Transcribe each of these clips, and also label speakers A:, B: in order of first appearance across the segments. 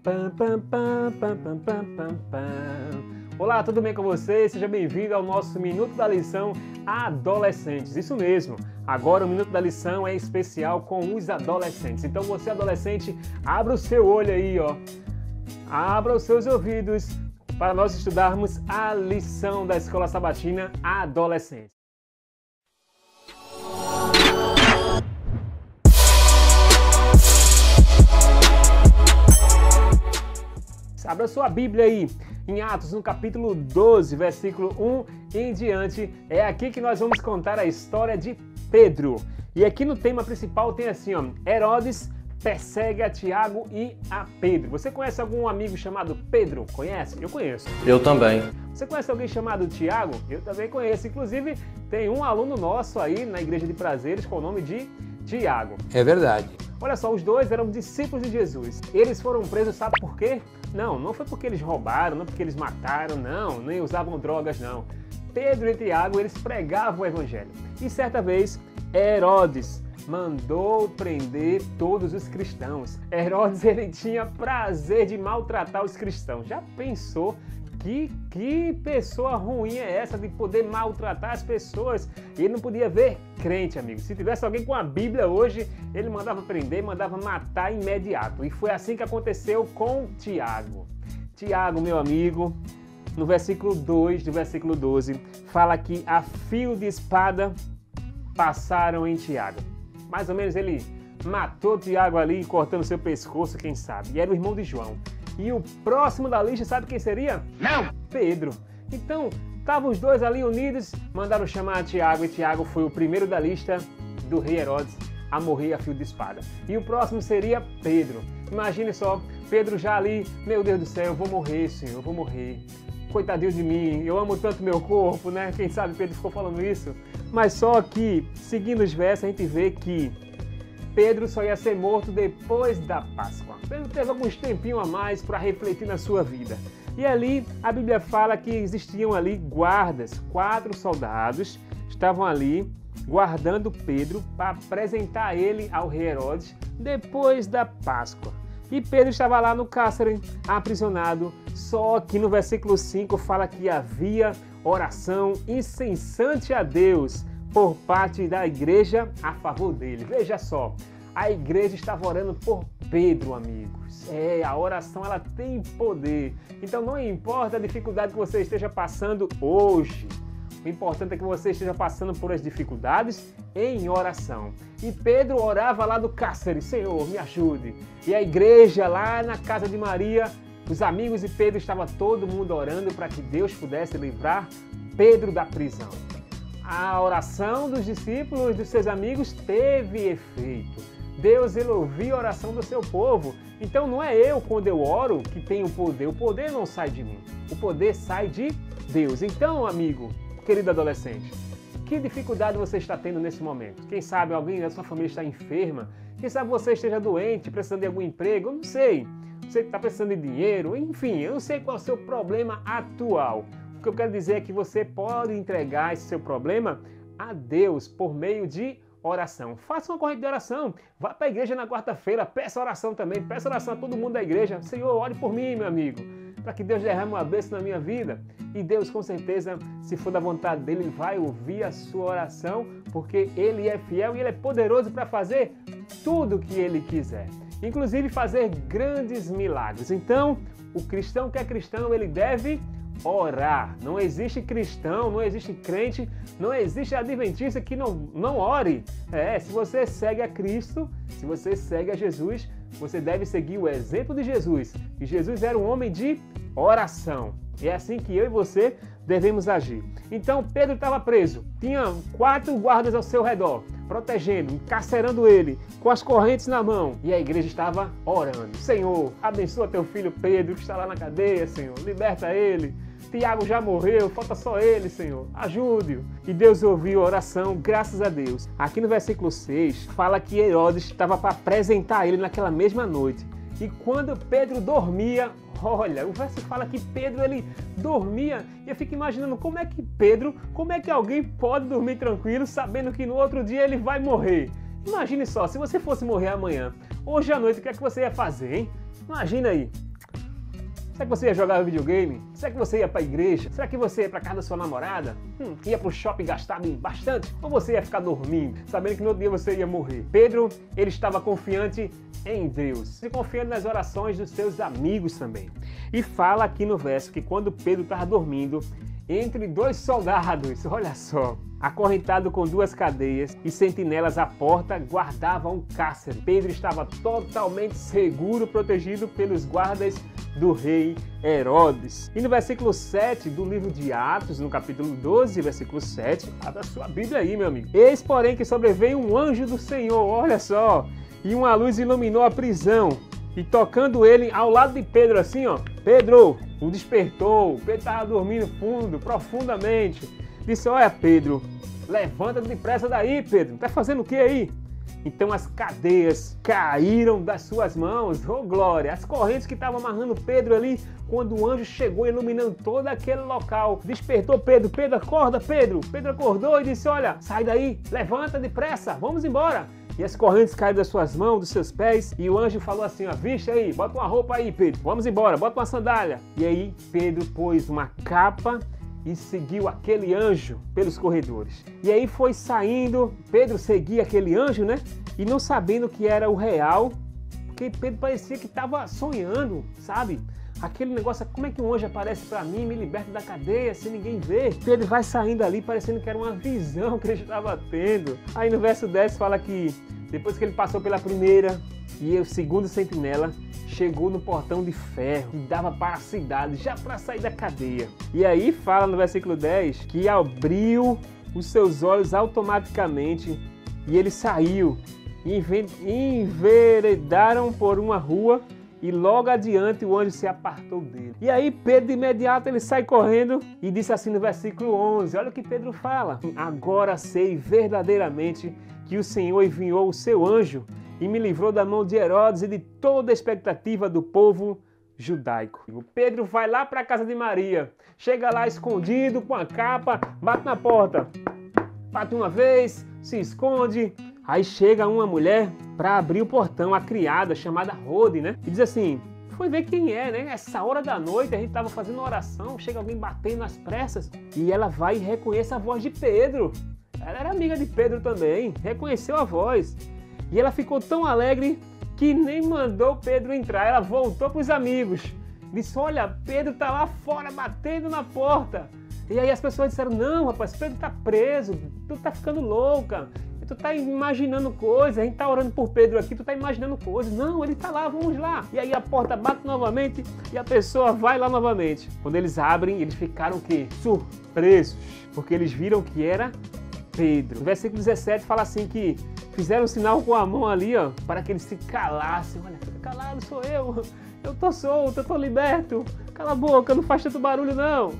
A: Pam, pam, pam, pam, pam, pam, pam, pam. Olá, tudo bem com você? Seja bem-vindo ao nosso Minuto da Lição Adolescentes. Isso mesmo, agora o Minuto da Lição é especial com os adolescentes. Então você, adolescente, abra o seu olho aí, ó. Abra os seus ouvidos para nós estudarmos a lição da Escola Sabatina Adolescente. Abra sua Bíblia aí, em Atos, no capítulo 12, versículo 1 em diante. É aqui que nós vamos contar a história de Pedro. E aqui no tema principal tem assim, ó, Herodes persegue a Tiago e a Pedro. Você conhece algum amigo chamado Pedro? Conhece? Eu conheço.
B: Eu também.
A: Você conhece alguém chamado Tiago? Eu também conheço. Inclusive, tem um aluno nosso aí na Igreja de Prazeres com o nome de Tiago.
B: É verdade.
A: Olha só, os dois eram discípulos de Jesus. Eles foram presos, sabe por quê? Não foi porque eles roubaram, não porque eles mataram, não, nem usavam drogas, não. Pedro e Tiago, eles pregavam o evangelho. E certa vez, Herodes mandou prender todos os cristãos. Herodes, ele tinha prazer de maltratar os cristãos. Já pensou? Que pessoa ruim é essa de poder maltratar as pessoas? Ele não podia ver crente, amigo. Se tivesse alguém com a Bíblia hoje, ele mandava prender, mandava matar imediato. E foi assim que aconteceu com Tiago. Tiago, meu amigo, no versículo 2 do versículo 12, fala que a fio de espada passaram em Tiago. Mais ou menos ele matou Tiago ali, cortando seu pescoço, quem sabe. E era o irmão de João. E o próximo da lista, sabe quem seria? Não! Pedro. Então, estavam os dois ali unidos, mandaram chamar Tiago, e Tiago foi o primeiro da lista do rei Herodes a morrer a fio de espada. E o próximo seria Pedro. Imagine só, Pedro já ali, meu Deus do céu, eu vou morrer, Senhor, eu vou morrer. Coitadinho de mim, eu amo tanto meu corpo, né? Quem sabe Pedro ficou falando isso? Mas só que, seguindo os versos, a gente vê que Pedro só ia ser morto depois da Páscoa. Pedro teve alguns tempinhos a mais para refletir na sua vida. E ali, a Bíblia fala que existiam ali guardas, 4 soldados estavam ali guardando Pedro para apresentar ele ao rei Herodes depois da Páscoa. E Pedro estava lá no cárcere, aprisionado, só que no versículo 5 fala que havia oração incessante a Deus por parte da igreja a favor dele. Veja só, a igreja estava orando por Pedro, amigos. A oração ela tem poder. Então não importa a dificuldade que você esteja passando hoje, o importante é que você esteja passando por as dificuldades em oração. E Pedro orava lá do cárcere, Senhor, me ajude. E a igreja lá na casa de Maria, os amigos de Pedro, estava todo mundo orando para que Deus pudesse livrar Pedro da prisão. A oração dos discípulos, dos seus amigos, teve efeito. Deus, ele ouviu a oração do seu povo. Então não é eu, quando eu oro, que tenho poder. O poder não sai de mim. O poder sai de Deus. Então, amigo, querido adolescente, que dificuldade você está tendo nesse momento? Quem sabe alguém da sua família está enferma? Quem sabe você esteja doente, precisando de algum emprego? Eu não sei. Você está precisando de dinheiro? Enfim, eu não sei qual é o seu problema atual. O que eu quero dizer é que você pode entregar esse seu problema a Deus por meio de oração. Faça uma corrente de oração. Vá para a igreja na quarta-feira, peça oração também. Peça oração a todo mundo da igreja. Senhor, ore por mim, meu amigo, para que Deus derrame uma bênção na minha vida. E Deus, com certeza, se for da vontade dele, vai ouvir a sua oração, porque ele é fiel e ele é poderoso para fazer tudo o que ele quiser. Inclusive fazer grandes milagres. Então, o cristão que é cristão, ele deve orar. Não existe cristão, não existe crente, não existe adventista que não ore. Se você segue a Cristo, se você segue a Jesus, você deve seguir o exemplo de Jesus. E Jesus era um homem de oração. E é assim que eu e você devemos agir. Então Pedro estava preso, tinha 4 guardas ao seu redor, protegendo, encarcerando ele, com as correntes na mão. E a igreja estava orando. Senhor, abençoa teu filho Pedro, que está lá na cadeia, Senhor, liberta ele. Tiago já morreu, falta só ele, Senhor, ajude-o. E Deus ouviu a oração, graças a Deus. Aqui no versículo 6, fala que Herodes estava para apresentar ele naquela mesma noite. E quando Pedro dormia, olha, o verso fala que Pedro, ele dormia, e eu fico imaginando como é que alguém pode dormir tranquilo sabendo que no outro dia ele vai morrer. Imagine só, se você fosse morrer amanhã, hoje à noite, o que é que você ia fazer, hein? Imagina aí, Será que você ia jogar videogame? Será que você ia para a igreja? Será que você ia para casa da sua namorada? Ia para o shopping gastar bastante? Ou você ia ficar dormindo, sabendo que no outro dia você ia morrer? Pedro, ele estava confiante em Deus e confiando nas orações dos seus amigos também. E fala aqui no verso que quando Pedro estava dormindo, entre dois soldados, olha só, acorrentado com duas cadeias e sentinelas à porta, guardavam um cárcere. Pedro estava totalmente seguro, protegido pelos guardas do rei Herodes. E no versículo 7 do livro de Atos, no capítulo 12, versículo 7, abra sua Bíblia aí, meu amigo. Eis, porém, que sobreveio um anjo do Senhor, olha só, e uma luz iluminou a prisão. E tocando ele ao lado de Pedro, assim, ó, Pedro, o despertou. Pedro estava dormindo profundamente. Disse, olha, Pedro, levanta depressa daí, Pedro. Tá fazendo o que aí? Então as cadeias caíram das suas mãos. Oh, glória! As correntes que estavam amarrando Pedro ali, quando o anjo chegou iluminando todo aquele local, despertou Pedro. Pedro, acorda, Pedro. Pedro acordou e disse, olha, sai daí, levanta depressa, vamos embora. E as correntes caíram das suas mãos, dos seus pés, e o anjo falou assim, ó, viste aí, bota uma roupa aí, Pedro, vamos embora, bota uma sandália. E aí Pedro pôs uma capa e seguiu aquele anjo pelos corredores. E aí foi saindo, Pedro seguia aquele anjo, né? E não sabendo que era o real, porque Pedro parecia que estava sonhando, sabe? Aquele negócio, como é que um anjo aparece para mim, me liberta da cadeia, sem ninguém ver? Pedro vai saindo ali, parecendo que era uma visão que ele estava tendo. Aí no verso 10 fala que depois que ele passou pela primeira e o segundo sentinela, chegou no portão de ferro e dava para a cidade, já para sair da cadeia. E aí fala no versículo 10 que abriu os seus olhos automaticamente e ele saiu. E enveredaram por uma rua e logo adiante o anjo se apartou dele. E aí Pedro de imediato ele sai correndo e disse assim no versículo 11, olha o que Pedro fala. Agora sei verdadeiramente que o Senhor enviou o seu anjo e me livrou da mão de Herodes e de toda a expectativa do povo judaico. O Pedro vai lá para a casa de Maria, chega lá escondido com a capa, bate na porta, bate uma vez, se esconde. Aí chega uma mulher para abrir o portão, a criada chamada Rode, né? E diz assim, foi ver quem é, né? Essa hora da noite a gente estava fazendo uma oração, chega alguém batendo às pressas e ela vai e reconhece a voz de Pedro. Ela era amiga de Pedro também, reconheceu a voz. E ela ficou tão alegre que nem mandou Pedro entrar, ela voltou para os amigos. Disse, olha, Pedro está lá fora batendo na porta. E aí as pessoas disseram, não rapaz, Pedro está preso, tu tá ficando louca. Tu tá imaginando coisas, a gente tá orando por Pedro aqui, tu tá imaginando coisas. Não, ele tá lá, vamos lá. E aí a porta bate novamente e a pessoa vai lá novamente. Quando eles abrem, eles ficaram o quê? Surpresos, porque eles viram que era Pedro. No versículo 17 fala assim que fizeram um sinal com a mão ali, ó, para que eles se calassem. Olha, fica calado, sou eu tô solto, eu tô liberto. Cala a boca, não faz tanto barulho não.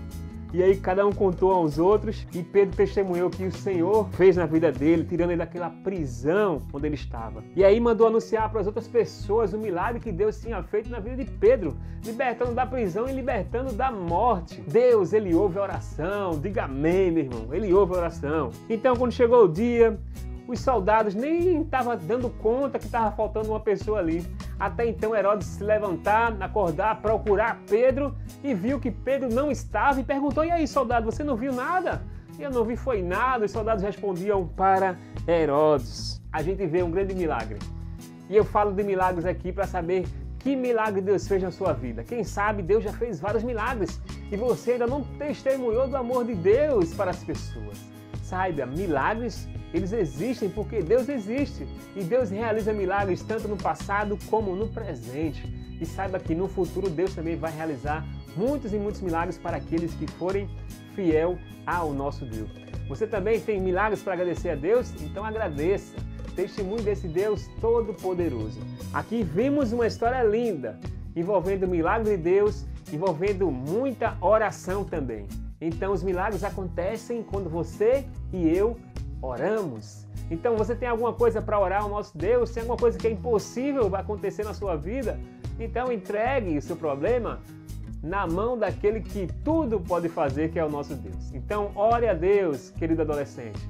A: E aí cada um contou aos outros e Pedro testemunhou que o Senhor fez na vida dele, tirando ele daquela prisão onde ele estava. E aí mandou anunciar para as outras pessoas o milagre que Deus tinha feito na vida de Pedro, libertando da prisão e libertando da morte. Deus, ele ouve a oração, diga amém, meu irmão, ele ouve a oração. Então quando chegou o dia, os soldados nem estavam dando conta que estava faltando uma pessoa ali. Até então Herodes se levantar, acordar, procurar Pedro e viu que Pedro não estava e perguntou, e aí soldado, você não viu nada? E eu não vi foi nada, os soldados respondiam para Herodes. A gente vê um grande milagre. E eu falo de milagres aqui para saber que milagre Deus fez na sua vida. Quem sabe Deus já fez vários milagres e você ainda não testemunhou do amor de Deus para as pessoas. Saiba, milagres, eles existem porque Deus existe. E Deus realiza milagres tanto no passado como no presente. E saiba que no futuro Deus também vai realizar muitos e muitos milagres para aqueles que forem fiel ao nosso Deus. Você também tem milagres para agradecer a Deus? Então agradeça. Testemunho desse Deus Todo-Poderoso. Aqui vimos uma história linda, envolvendo o milagre de Deus, envolvendo muita oração também. Então os milagres acontecem quando você e eu oramos. Então você tem alguma coisa para orar ao nosso Deus? Tem alguma coisa que é impossível acontecer na sua vida? Então entregue o seu problema na mão daquele que tudo pode fazer, que é o nosso Deus. Então ore a Deus, querido adolescente.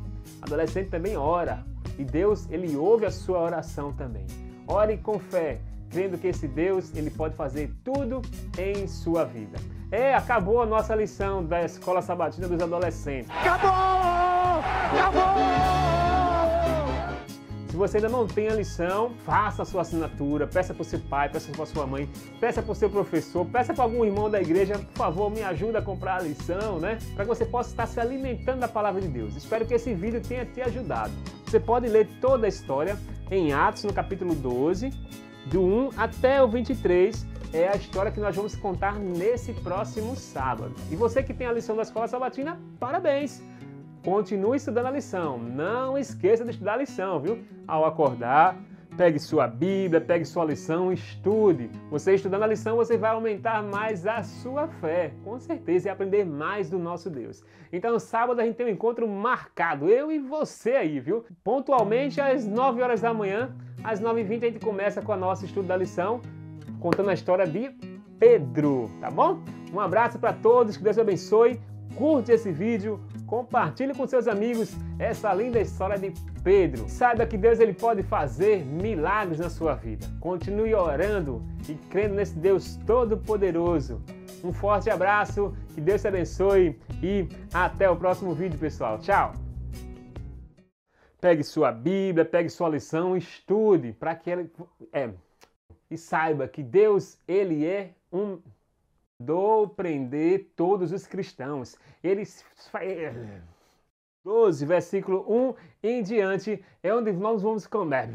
A: Adolescente também ora. E Deus, ele ouve a sua oração também. Ore com fé, crendo que esse Deus, ele pode fazer tudo em sua vida. Acabou a nossa lição da Escola Sabatina dos Adolescentes.
B: Acabou! Acabou!
A: Se você ainda não tem a lição, faça a sua assinatura, peça para o seu pai, peça para a sua mãe, peça para o seu professor, peça para algum irmão da igreja, por favor, me ajuda a comprar a lição, né? Para que você possa estar se alimentando da palavra de Deus. Espero que esse vídeo tenha te ajudado. Você pode ler toda a história em Atos, no capítulo 12, do 1 até o 23, é a história que nós vamos contar nesse próximo sábado. E você que tem a lição da Escola Sabatina, parabéns! Continue estudando a lição, não esqueça de estudar a lição, viu? Ao acordar, pegue sua Bíblia, pegue sua lição, estude. Você estudando a lição, você vai aumentar mais a sua fé, com certeza, e aprender mais do nosso Deus. Então, sábado a gente tem um encontro marcado, eu e você aí, viu? Pontualmente às 9 horas da manhã, às 9h20 a gente começa com o nosso estudo da lição, contando a história de Pedro, tá bom? Um abraço para todos, que Deus abençoe. Curte esse vídeo, compartilhe com seus amigos essa linda história de Pedro. Saiba que Deus ele pode fazer milagres na sua vida. Continue orando e crendo nesse Deus todo-poderoso. Um forte abraço, que Deus te abençoe e até o próximo vídeo, pessoal. Tchau! Pegue sua Bíblia, pegue sua lição, estude para que ele... E saiba que Deus, ele é um... do prender todos os cristãos. Eles 12, versículo 1 em diante, é onde nós vamos comer.